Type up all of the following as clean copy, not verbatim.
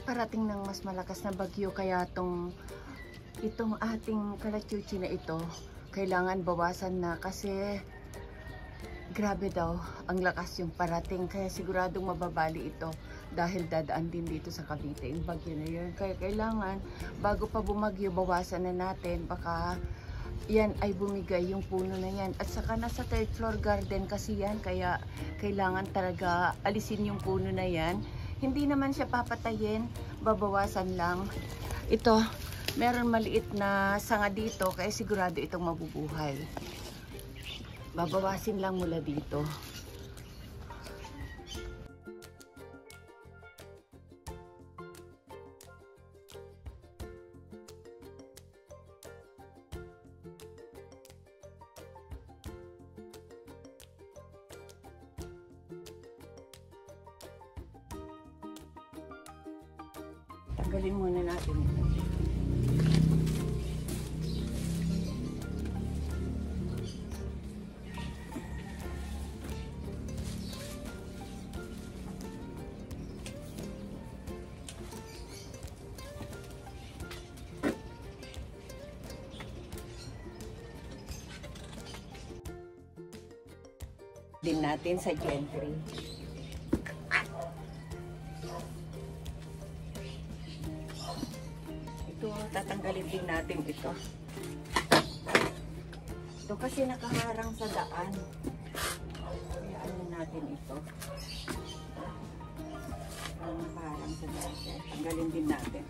parating ng mas malakas na bagyo, kaya itong ating kalachuchi na ito kailangan bawasan na, kasi grabe daw ang lakas yung parating, kaya siguradong mababali ito dahil dadaan din dito sa Cavite yung bagyo na yun. Kaya kailangan bago pa bumagyo bawasan na natin, baka yan ay bumigay yung puno na yan. At saka nasa third floor garden kasi yan, kaya kailangan talaga alisin yung puno na yan. Hindi naman siya papatayin, babawasan lang. Ito, meron maliit na sanga dito, kaya sigurado itong mabubuhay. Babawasin lang mula dito. Tanggalin muna natin ito. Din natin sa gentry. Ito, tatanggalin din natin ito. Ito kasi nakaharang sa daan. Kaya ano natin ito. Nakaharang sa daan. Kaya tanggalin din natin.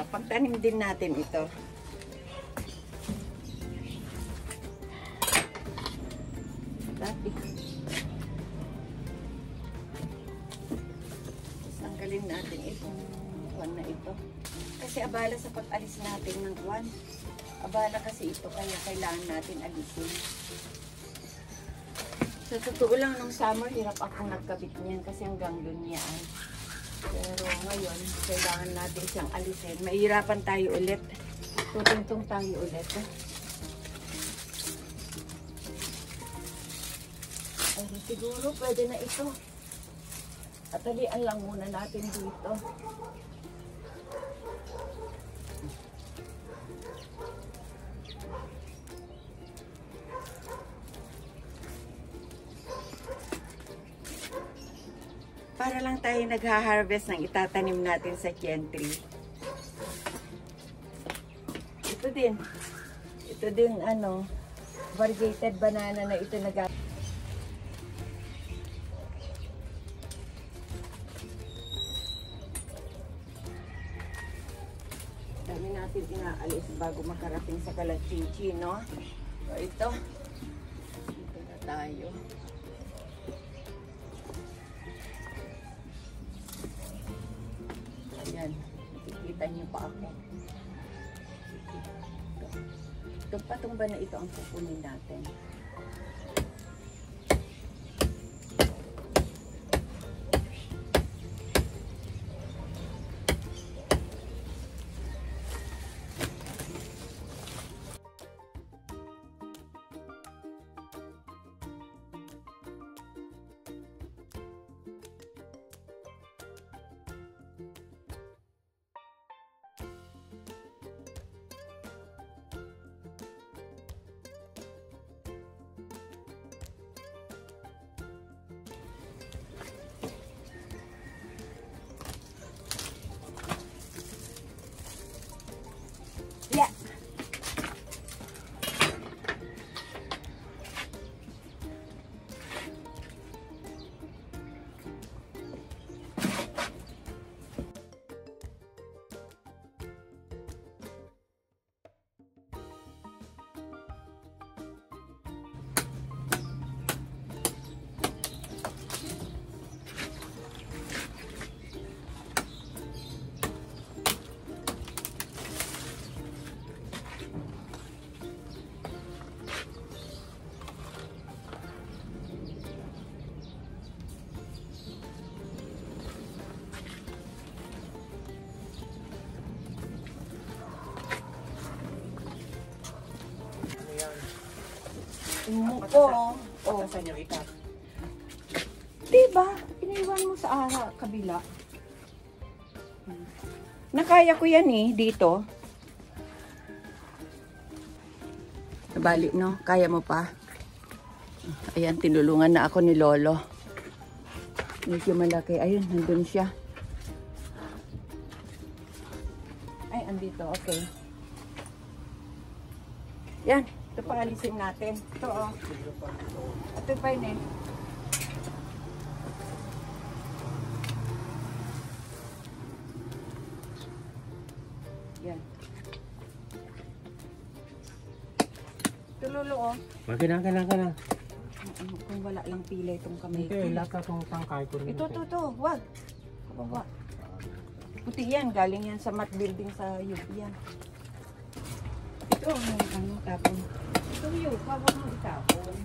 Pagtanim din natin ito. Tanggalin natin itong kuwan na ito. Kasi abala sa pag-alis natin ng kuwan. Abala kasi ito, kaya kailangan natin alisin. Sa totoo lang, nung summer, hirap akong nagkabit niyan kasi hanggang doon yan. Pero ngayon, kailangan natin siyang alisin. Mahirapan tayo ulit. Tutungtong tayo ulit. Ay, siguro pwede na ito. At talian lang muna natin dito. Para lang tayo nagha-harvest ng itatanim natin sa gentry. Ito din ano, variegated banana na ito nag. Dami natin inaalis bago makarating sa kalachuchi, no? So ito na tayo. Ayan, nakikita niyo pa ako. Itong patumba na ito ang kukunin natin. Umuko. Oh. Saan yung ikat? Diba? Iniwan mo sa kabila. Nakaya ko yan eh, dito. Nabalik, no? Kaya mo pa? Ayan, tinulungan na ako ni Lolo. Medyo malaki. Ayun, nandun siya. Ay, andito. Okay. Yan. Ito pa alisin natin. Ito, oh. Ito pa yun eh. Yan. Tulolo, oh. Kailangan. Kung wala lang pila itong kamay ko. Hindi, lahat akong pangkay ko rin. Ito. Wag. Kababa. Puti yan. Galing yan sa mat building sa UP yan. Ito, ano, tapon. Ito yun. Kawag mo itapon.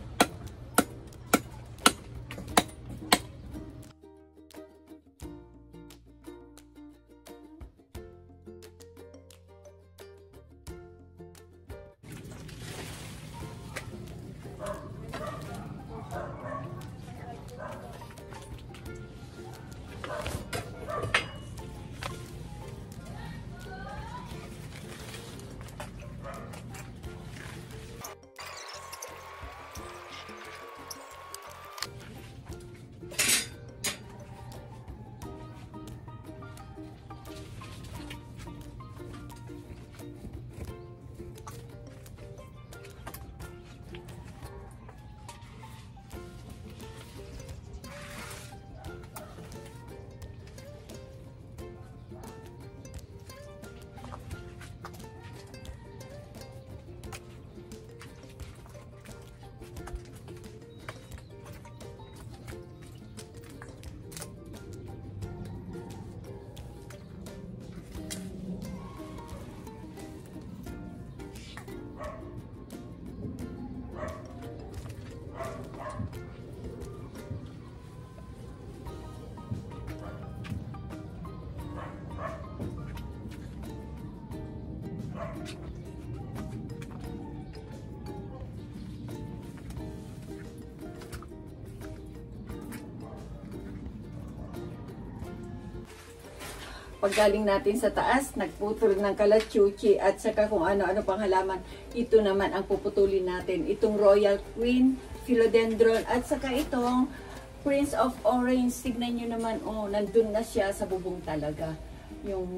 Paggaling natin sa taas, nagputol ng kalachuchi at saka kung ano-ano pang halaman. Ito naman ang puputulin natin. Itong Royal Queen, Philodendron at saka itong Prince of Orange. Tignan nyo naman, oh, nandun na siya sa bubong talaga. Yung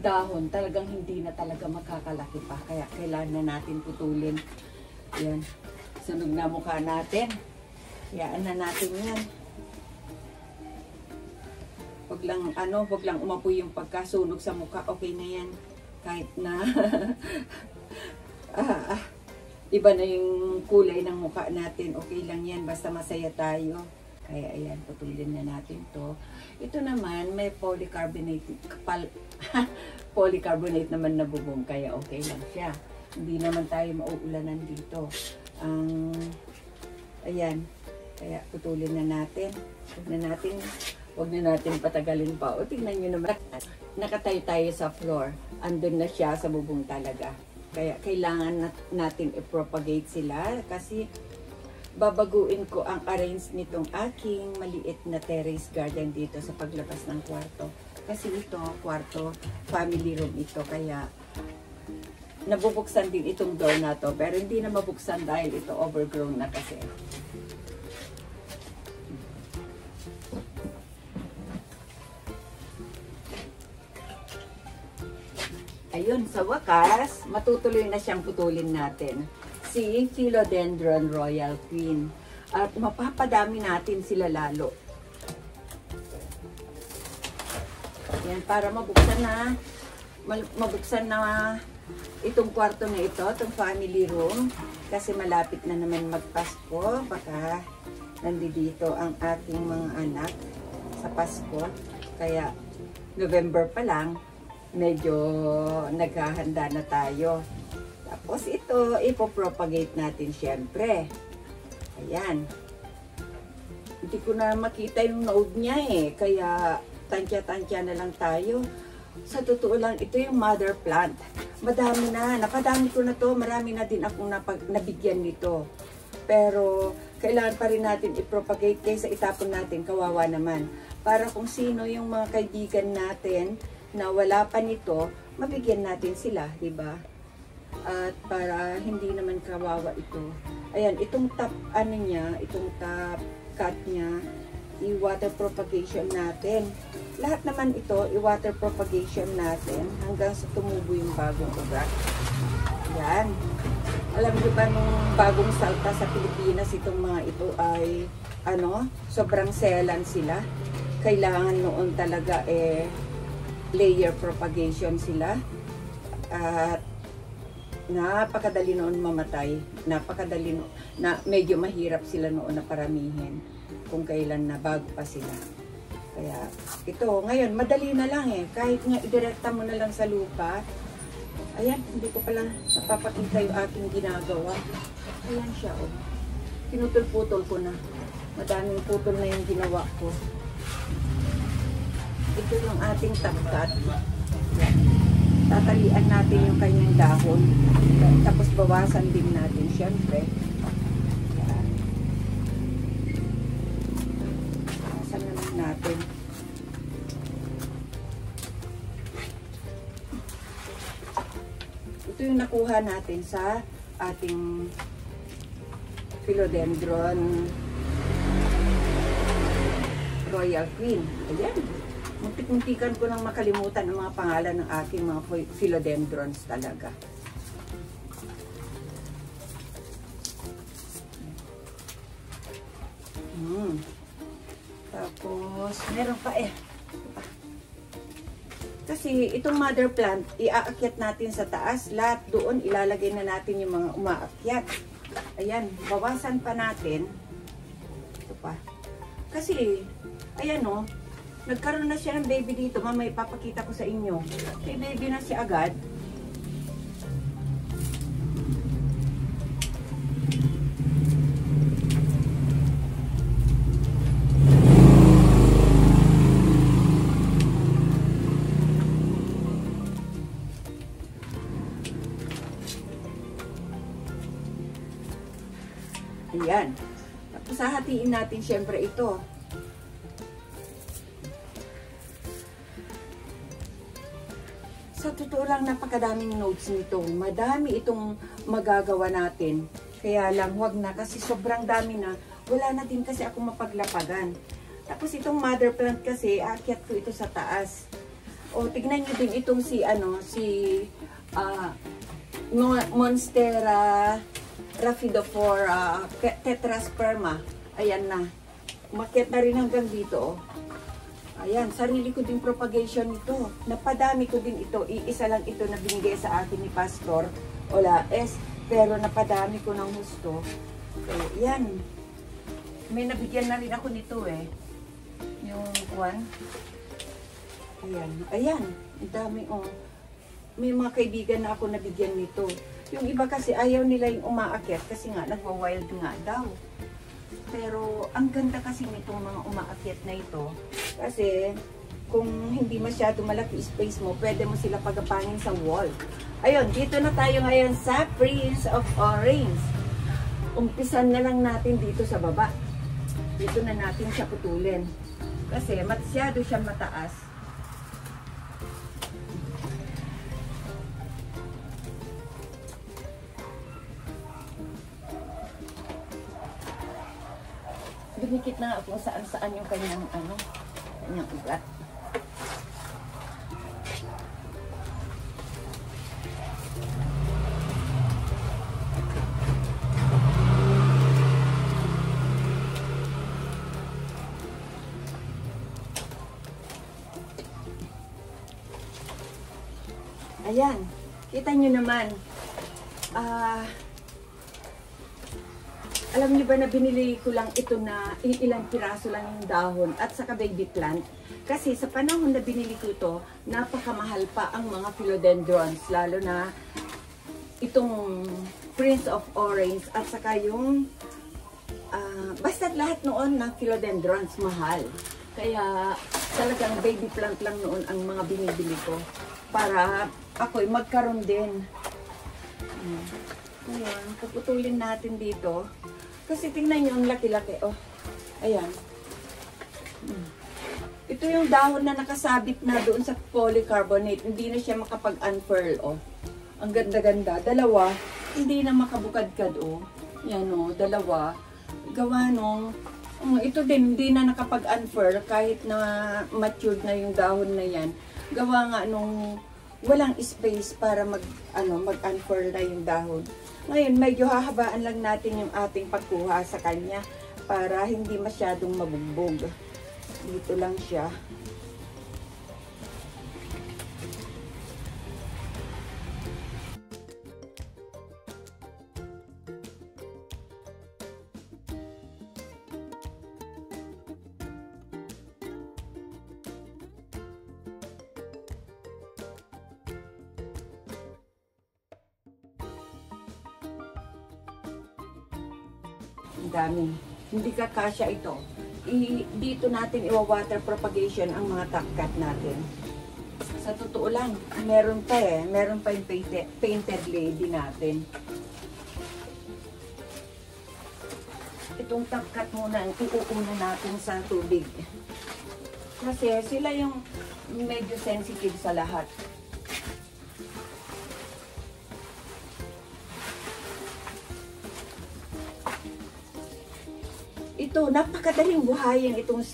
dahon, talagang hindi na talaga makakalaki pa. Kaya kailangan na natin putulin. Yan. Sunog na mukha natin. Hayaan na natin yan. Wag lang umapoy yung pagkasunog sa mukha. Okay na yan. Kahit na iba na yung kulay ng mukha natin. Okay lang yan. Basta masaya tayo. Kaya ayan, putulin na natin to. Ito naman, may polycarbonate polycarbonate naman na bubong. Kaya okay lang siya. Hindi naman tayo mauulanan dito. Ayan. Kaya putulin na natin. Huwag na natin patagalin pa. O tingnan nyo naman, nakatayo tayo sa floor. Andun na siya sa bubong talaga. Kaya kailangan natin i-propagate sila kasi babaguin ko ang arrange nitong aking maliit na terrace garden dito sa paglabas ng kwarto. Kasi ito, kwarto, family room ito. Kaya nabubuksan din itong door na to. Pero hindi na mabuksan dahil ito overgrown na kasi. Ayun, sa wakas, matutuloy na siyang putulin natin. Si Philodendron Royal Queen. At mapapadami natin sila lalo. Yan, para mabuksan na itong kwarto na ito, itong family room. Kasi malapit na naman magpasko. Baka nandito ang ating mga anak sa Pasko. Kaya November pa lang, medyo naghahanda na tayo. Tapos ito, ipopropagate natin syempre. Ayan. Hindi ko na makita yung node niya eh. Kaya tansya-tansya na lang tayo. Sa totoo lang, ito yung mother plant. Madami na. Napadami ko na to. Marami na din akong nabigyan nito. Pero kailangan pa rin natin i-propagate kaysa itapon natin, kawawa naman. Para kung sino yung mga kaibigan natin na wala pa nito, mabigyan natin sila, di ba? At para hindi naman kawawa ito. Ayan, itong top ano niya, itong top cut niya, i-water propagation natin. Lahat naman ito, i-water propagation natin hanggang sa tumubo yung bagong ugat. Yan. Alam niyo ba nung bagong salta sa Pilipinas, itong mga ito ay sobrang selan sila. Kailangan noon talaga layer propagation sila. At napakadali noon mamatay. Napakadali noon, na medyo mahirap sila noon na paramihin kung kailan na bago pa sila. Kaya ito, ngayon madali na lang kahit nga idirekta mo na lang sa lupa. Ayan, hindi ko pala napapakita yung aking ginagawa. Ayan siya, oh. Pinutol-putol ko na. Madaming putol na yung ginawa ko. Ito yung ating tapkat. Tatalian natin yung kanyang dahon. Tapos bawasan din natin, syempre. Ayan. Bawasan naman natin. Ito yung nakuha natin sa ating Philodendron Royal Queen. Ayan. Muntik-muntikan ko nang makalimutan ang mga pangalan ng aking mga philodendrons talaga. Tapos, meron pa Kasi itong mother plant, iaakyat natin sa taas. Lahat doon, ilalagay na natin yung mga umaakyat. Ayan, bawasan pa natin. Ito pa. Kasi, ayan nagkaroon na siya ng baby dito. Mamaya ipapakita ko sa inyo. May baby na siya agad. Ayan. Tapos hahatiin natin syempre ito. Sa totoo lang, napakadaming notes nito. Madami itong magagawa natin. Kaya lang, huwag na kasi sobrang dami na. Wala na din kasi ako mapaglapagan. Tapos itong mother plant kasi, aakyat ko ito sa taas. O, tignan nyo din itong si Monstera Rhaphidophora tetrasperma. Ayan na. Umakyat na rin hanggang dito. Ayan, sarili ko din propagation nito. Napadami ko din ito. Iisa lang ito na binigay sa akin ni Pastor Olaes. Pero napadami ko ng husto. So, yan. May nabigyan na rin ako nito Yung one. Ayan. Ayan. Ang dami May mga kaibigan na ako nabigyan nito. Yung iba kasi ayaw nila yung umaakyat kasi nga nagwa-wild nga daw. Pero ang ganda kasi nitong mga umaakyat na ito. Kasi kung hindi masyado malaki space mo, pwede mo sila pagapangin sa wall. Ayun, dito na tayo ngayon sa Prince of Orange. Umpisan na lang natin dito sa baba. Dito na natin siya putulin. Kasi masyado siya mataas. Dinikit na kung saan-saan yung kanyang kanyang ugat. Ayan, kita nyo naman. Alam niyo ba na binili ko lang ito na ilang piraso lang yung dahon at saka baby plant? Kasi sa panahon na binili ko ito, napakamahal pa ang mga philodendrons. Lalo na itong Prince of Orange at saka yung basta lahat noon ng philodendrons mahal. Kaya talagang baby plant lang noon ang mga binibili ko. Para ako'y magkaroon din. Ayan, puputulin natin dito. Kasi tingnan nyo, ang laki-laki. Oh, ayan. Ito yung dahon na nakasabit na doon sa polycarbonate. Hindi na siya makapag-unfurl, oh. Ang ganda-ganda. Dalawa, hindi na makabukadkad, oh. Yan, oh, dalawa. Gawa nung, ito din, hindi na nakapag-unfurl kahit na matured na yung dahon na yan. Gawa nga nung walang space para mag-unfurl na yung dahon. Ngayon, medyo hahabaan lang natin yung ating pagkuha sa kanya para hindi masyadong mabugbog. Dito lang siya. Ang dami. Hindi kakasya ito. Dito natin iwa-water propagation ang mga tapkat natin. Sa totoo lang, meron pa eh. Meron pa yung painted lady natin. Itong tapkat muna, iuuna natin sa tubig. Kasi sila yung medyo sensitive sa lahat. Ito, napakadaling buhayin itong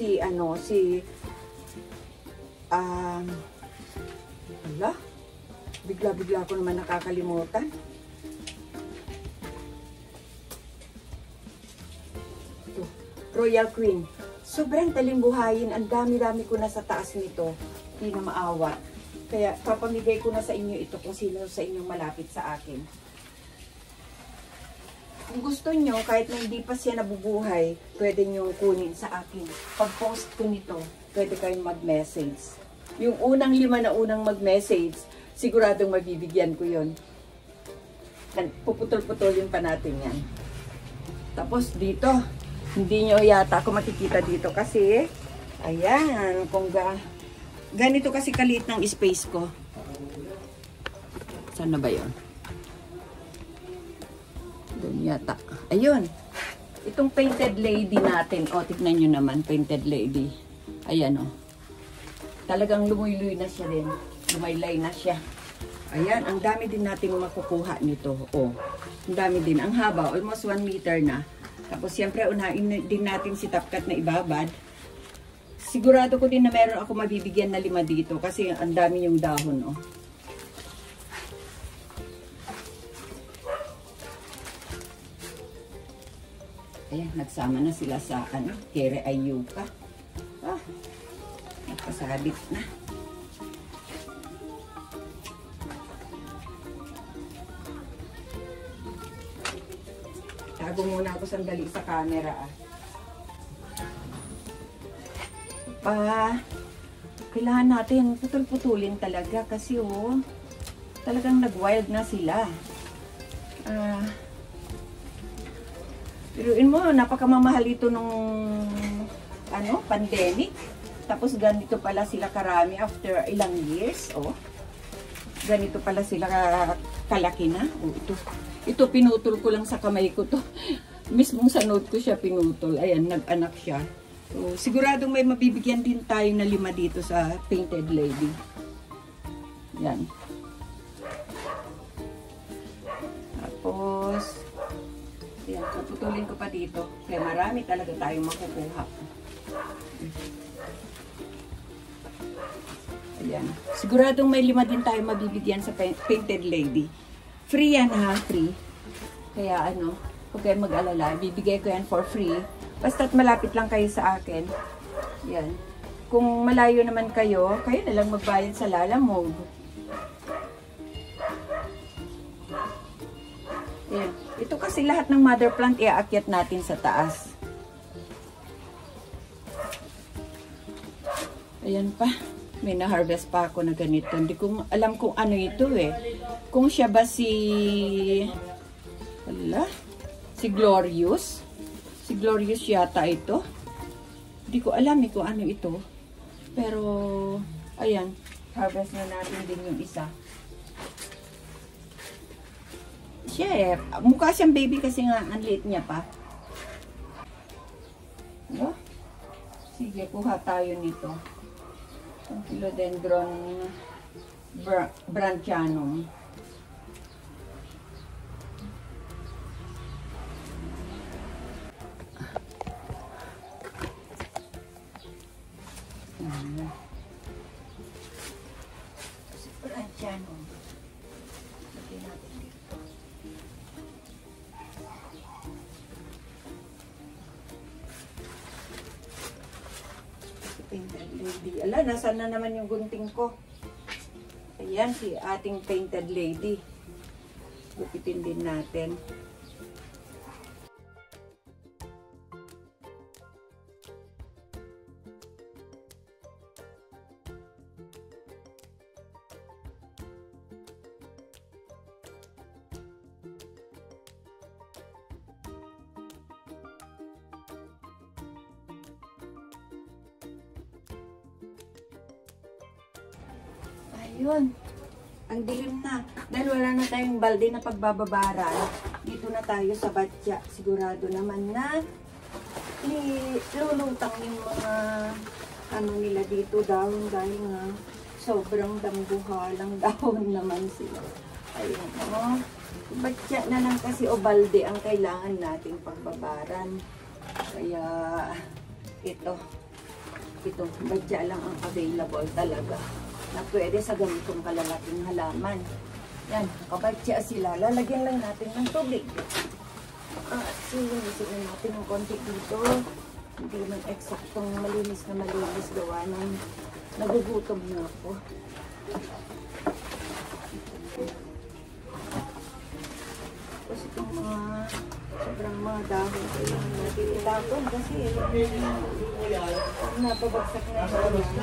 bigla-bigla ko naman nakakalimutan. Ito, Royal Queen. Sobrang daling buhayin. Ang dami-dami ko na sa taas nito. Hindi na maawa. Kaya papamigay ko na sa inyo ito kung sino sa inyong malapit sa akin. Kung gusto nyo, kahit na hindi pa siya nabubuhay, pwede nyo kunin sa akin. Pag-post ko nito, pwede kayong mag-message. Yung unang 5 na unang mag-message, siguradong mabibigyan ko yon. Puputol-putulin pa natin yan. Tapos dito, hindi nyo yata ako makikita dito kasi, ayan, ganito kasi kaliit ng space ko. Saan na ba yun? Doon yata. Ayun. Itong painted lady natin. O, tignan nyo naman. Painted lady. Ayan, o. Talagang lumuy-luy na siya din. Lumaylay na siya. Ayan. Ang dami din natin makukuha nito. O. Ang dami din. Ang haba. Almost 1 meter na. Tapos, siyempre, unahin din natin si Tapkat na ibabad. Sigurado ko din na meron ako mabibigyan na 5 dito. Kasi ang dami yung dahon, o. Ayan, nagsama na sila sa kere ayuka. Nagpasabit na. Tago muna ako sandali sa camera. Kailangan natin putol-putulin talaga kasi talagang nag-wild na sila. Piruin mo, napakamamahal ito nung pandemic. Tapos ganito pala sila karami after ilang years. Ganito pala sila kalaki na. Ito pinutol ko lang sa kamay ko to. Mismong sa note ko siya pinutol. Ayan, nag-anak siya. So, siguradong may mabibigyan din tayo na 5 dito sa painted lady. Yan. Tapos, yan, puputulin ko pa dito. Kaya marami talaga tayong makukuha. Ayan. Siguradong may 5 din tayo mabibigyan sa painted lady. Free yan ha, free. Kaya huwag kayong mag-alala. Bibigay ko yan for free. Basta't malapit lang kayo sa akin. Yan. Kung malayo naman kayo na lang magbayad sa Lalamove. Yan. Ito kasi lahat ng mother plant iaakyat natin sa taas. Ayan pa. May na-harvest pa ako na ganito. Hindi ko alam kung ano ito eh. Kung siya ba si Glorious. Si Glorious yata ito. Hindi ko alam kung ano ito. Pero, ayan. Harvest na natin din yung isa. Siya mukha siyang baby kasi nga ang liit niya pa. Sige, kuha tayo nito. Ang Philodendron Branchianum. Branchianum. Lagyan natin dito. Painted lady. Ala, nasaan na naman yung gunting ko? Ayan, si ating painted lady. Gupitin din natin. Ayun. Ang dilim na. Dahil wala na tayong balde na pagbababaran, dito na tayo sa batya. Sigurado naman na ilulutang yung mga ano nila dito dahon dahil nga sobrang dambuhalang dahon naman sila. Ayun. Oh. Batya na lang kasi o balde ang kailangan nating pagbabaran. Kaya ito batya lang ang available talaga na pwede sa ganitong kalalaking halaman. Yan, kabatya sila. Lalagyan lang natin ng tubig. Silinisin na natin ng konti dito. Hindi man eksaktong malinis na malinis gawa ng nagugutom na ako. Tapos itong mga sobrang mga dahon kailangan natin itapon kasi napabagsak na ito.